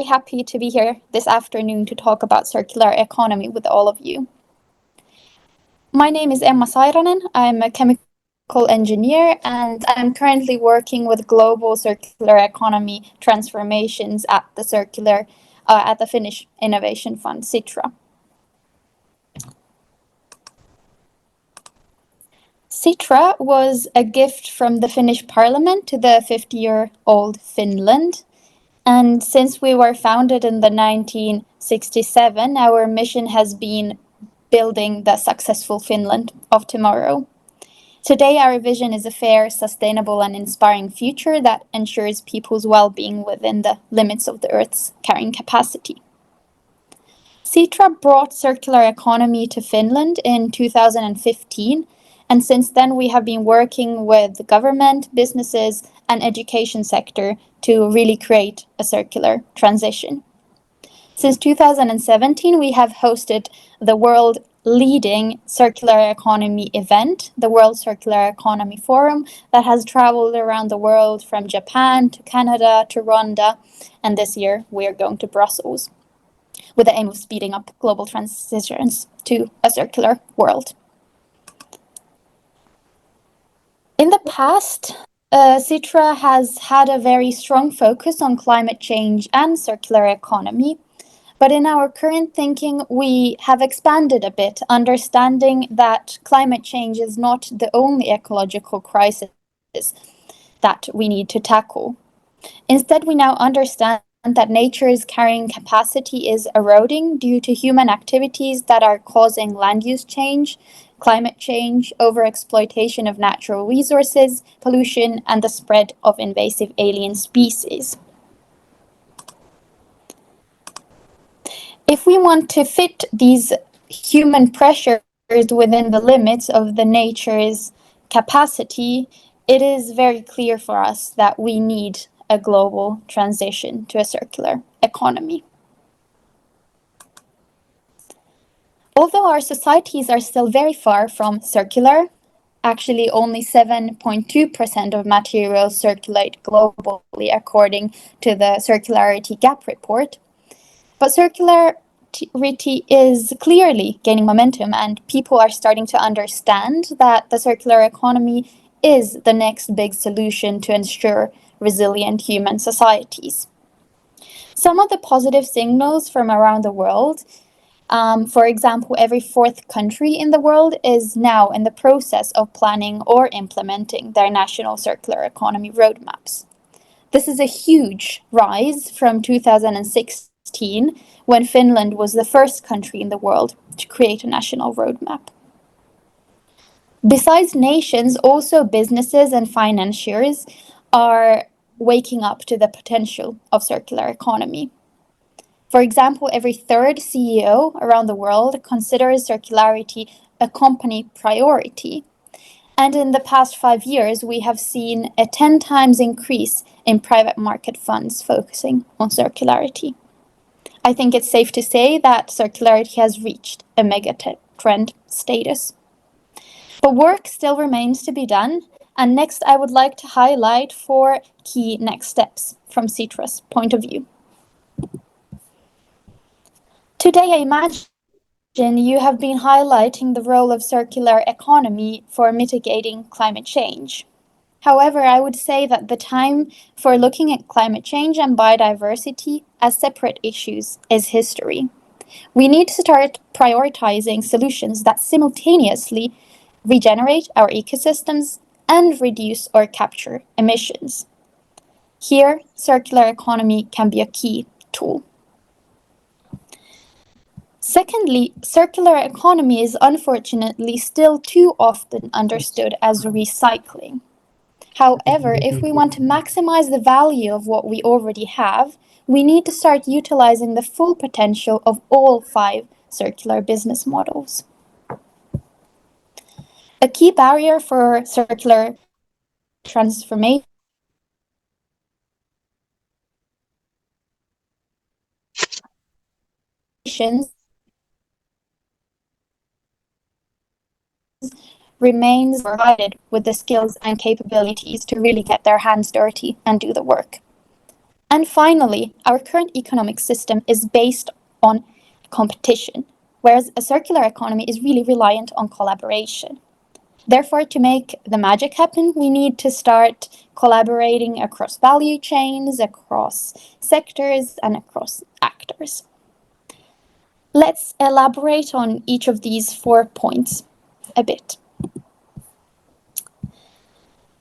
happy to be here this afternoon to talk about circular economy with all of you. My name is Emma Sairanen. I'm a chemical engineer and I'm currently working with global circular economy transformations at the Finnish innovation fund, Sitra. Sitra was a gift from the Finnish parliament to the 50-year-old Finland. And since we were founded in the 1967, our mission has been building the successful Finland of tomorrow. Today, our vision is a fair, sustainable, and inspiring future that ensures people's well-being within the limits of the Earth's carrying capacity. Sitra brought circular economy to Finland in 2015, and since then we have been working with the government, businesses, and education sector to really create a circular transition. Since 2017, we have hosted the world leading circular economy event, the World Circular Economy Forum, that has traveled around the world from Japan to Canada to Rwanda, and this year we are going to Brussels with the aim of speeding up global transitions to a circular world. In the past, Sitra has had a very strong focus on climate change and circular economy, but in our current thinking, we have expanded a bit, understanding that climate change is not the only ecological crisis that we need to tackle. Instead, we now understand that nature's carrying capacity is eroding due to human activities that are causing land use change, climate change, overexploitation of natural resources, pollution, and the spread of invasive alien species. If we want to fit these human pressures within the limits of the nature's capacity, it is very clear for us that we need a global transition to a circular economy. Although our societies are still very far from circular, actually only 7.2% of materials circulate globally according to the Circularity Gap report. But circularity is clearly gaining momentum and people are starting to understand that the circular economy is the next big solution to ensure resilient human societies. Some of the positive signals from around the world, for example, every fourth country in the world is now in the process of planning or implementing their national circular economy roadmaps. This is a huge rise from 2016, when Finland was the first country in the world to create a national roadmap. Besides nations, also businesses and financiers are waking up to the potential of circular economy. For example, every third CEO around the world considers circularity a company priority. And in the past 5 years, we have seen a 10 times increase in private market funds focusing on circularity. I think it's safe to say that circularity has reached a mega trend status. But work still remains to be done, and next I would like to highlight 4 key next steps from Sitra's point of view. Today, I imagine you have been highlighting the role of circular economy for mitigating climate change. However, I would say that the time for looking at climate change and biodiversity as separate issues is history. We need to start prioritizing solutions that simultaneously regenerate our ecosystems and reduce or capture emissions. Here, circular economy can be a key tool. Secondly, circular economy is unfortunately still too often understood as recycling. However, if we want to maximize the value of what we already have, we need to start utilizing the full potential of all 5 circular business models. A key barrier for circular transformation remains provided with the skills and capabilities to really get their hands dirty and do the work. And finally, our current economic system is based on competition, whereas a circular economy is really reliant on collaboration. Therefore, to make the magic happen, we need to start collaborating across value chains, across sectors, and across actors. Let's elaborate on each of these 4 points a bit.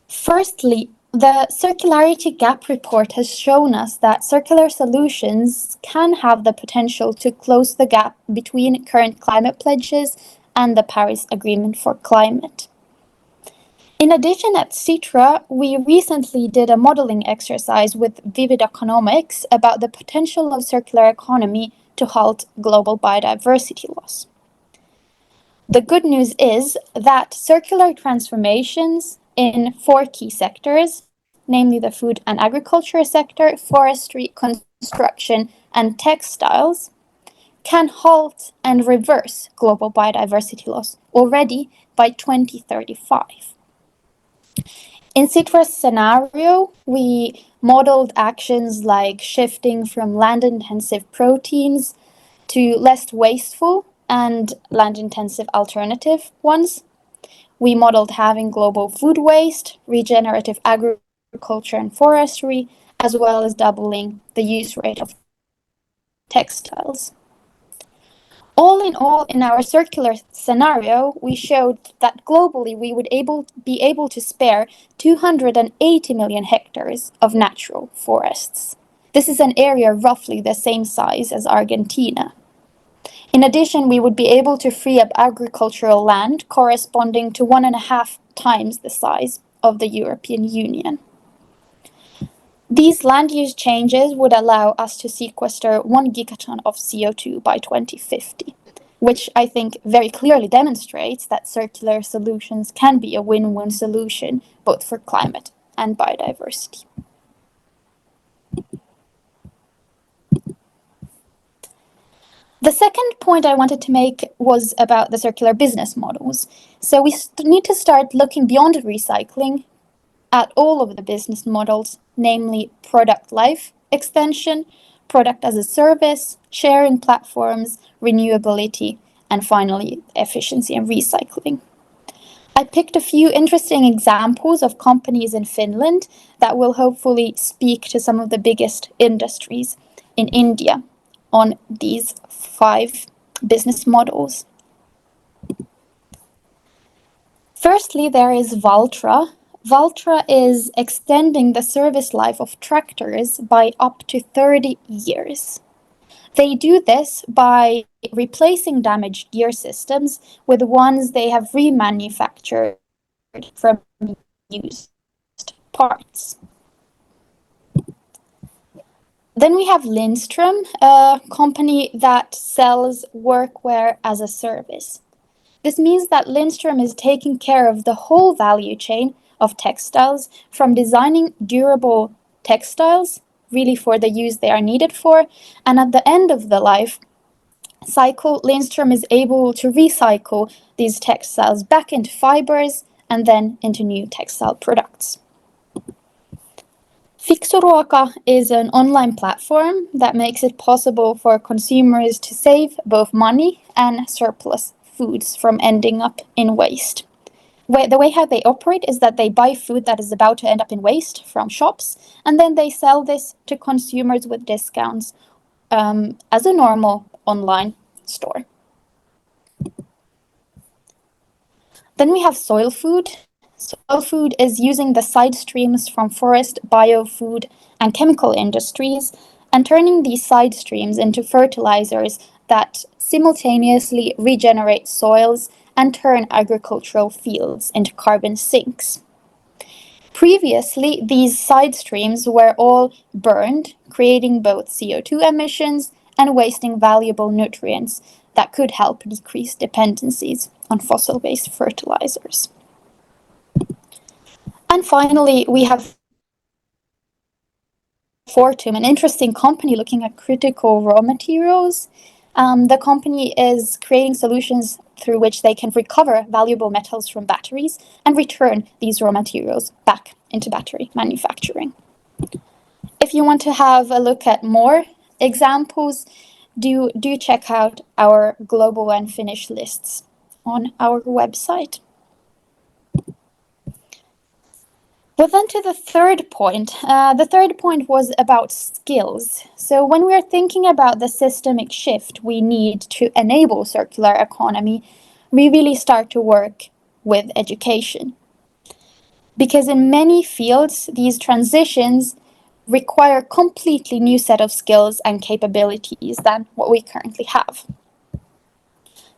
Firstly, the Circularity Gap Report has shown us that circular solutions can have the potential to close the gap between current climate pledges and the Paris Agreement for Climate. In addition, at Sitra, we recently did a modeling exercise with Vivid Economics about the potential of circular economy to halt global biodiversity loss. The good news is that circular transformations in 4 key sectors, namely the food and agriculture sector, forestry, construction, and textiles, can halt and reverse global biodiversity loss already by 2035. In Citra's scenario, we modeled actions like shifting from land-intensive proteins to less wasteful and land-intensive alternative ones. We modeled having global food waste, regenerative agriculture and forestry, as well as doubling the use rate of textiles. All in all, in our circular scenario, we showed that globally we would be able to spare 280 million hectares of natural forests. This is an area roughly the same size as Argentina. In addition, we would be able to free up agricultural land corresponding to 1.5 times the size of the European Union. These land use changes would allow us to sequester 1 gigaton of CO2 by 2050, which I think very clearly demonstrates that circular solutions can be a win-win solution both for climate and biodiversity. The second point I wanted to make was about the circular business models. So we need to start looking beyond recycling at all of the business models, namely product life extension, product as a service, sharing platforms, renewability, and finally, efficiency and recycling. I picked a few interesting examples of companies in Finland that will hopefully speak to some of the biggest industries in India on these 5 business models. Firstly, there is Valtra. Valtra is extending the service life of tractors by up to 30 years. They do this by replacing damaged gear systems with ones they have remanufactured from used parts. Then we have Lindström, a company that sells workwear as a service. This means that Lindström is taking care of the whole value chain of textiles, from designing durable textiles, really for the use they are needed for, and at the end of the life cycle, Lindström is able to recycle these textiles back into fibers and then into new textile products. Fiksuruoka is an online platform that makes it possible for consumers to save both money and surplus foods from ending up in waste. The way how they operate is that they buy food that is about to end up in waste from shops, and then they sell this to consumers with discounts as a normal online store. Then we have Soil Food. Soil Food is using the side streams from forest, biofood, and chemical industries and turning these side streams into fertilizers that simultaneously regenerate soils and turn agricultural fields into carbon sinks. Previously, these side streams were all burned, creating both CO2 emissions and wasting valuable nutrients that could help decrease dependencies on fossil-based fertilizers. And finally, we have Fortum, an interesting company looking at critical raw materials. The company is creating solutions through which they can recover valuable metals from batteries and return these raw materials back into battery manufacturing. if you want to have a look at more examples, do check out our global and Finnish lists on our website. Well, then to the third point. The third point was about skills. So when we're thinking about the systemic shift we need to enable circular economy, we really start to work with education. Because in many fields, these transitions require a completely new set of skills and capabilities than what we currently have.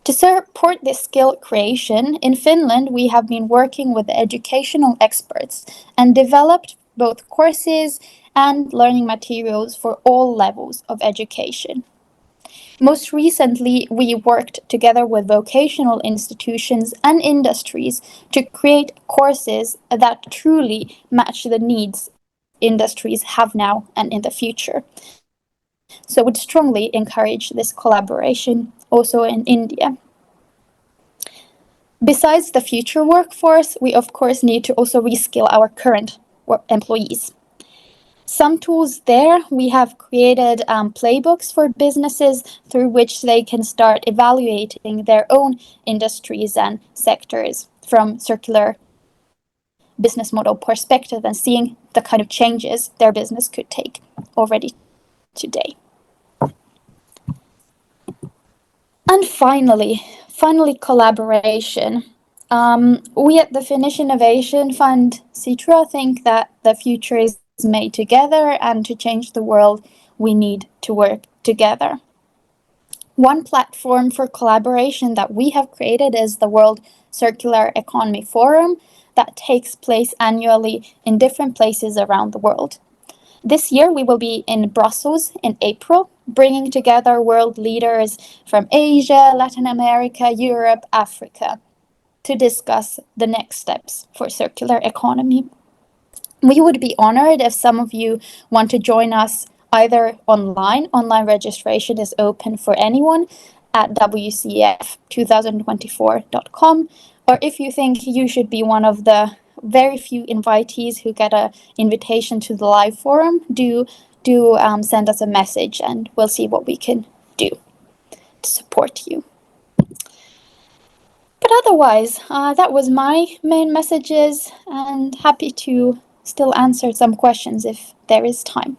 To support this skill creation, in Finland, we have been working with educational experts and developed both courses and learning materials for all levels of education. Most recently, we worked together with vocational institutions and industries to create courses that truly match the needs industries have now and in the future. So I would strongly encourage this collaboration also in India. Besides the future workforce, we of course need to also reskill our current employees. Some tools there, we have created playbooks for businesses through which they can start evaluating their own industries and sectors from circular business model perspective and seeing the kind of changes their business could take already today. And finally, collaboration. We at the Finnish Innovation Fund, Sitra, think that the future is made together, and to change the world, we need to work together. One platform for collaboration that we have created is the World Circular Economy Forum that takes place annually in different places around the world. This year, we will be in Brussels in April, bringing together world leaders from Asia, Latin America, Europe, Africa, to discuss the next steps for circular economy. We would be honored if some of you want to join us either online. Online registration is open for anyone at wcf2024.com, or if you think you should be one of the very few invitees who get an invitation to the live forum, do send us a message and we'll see what we can do to support you. But otherwise, that was my main messages, and happy to still answer some questions if there is time.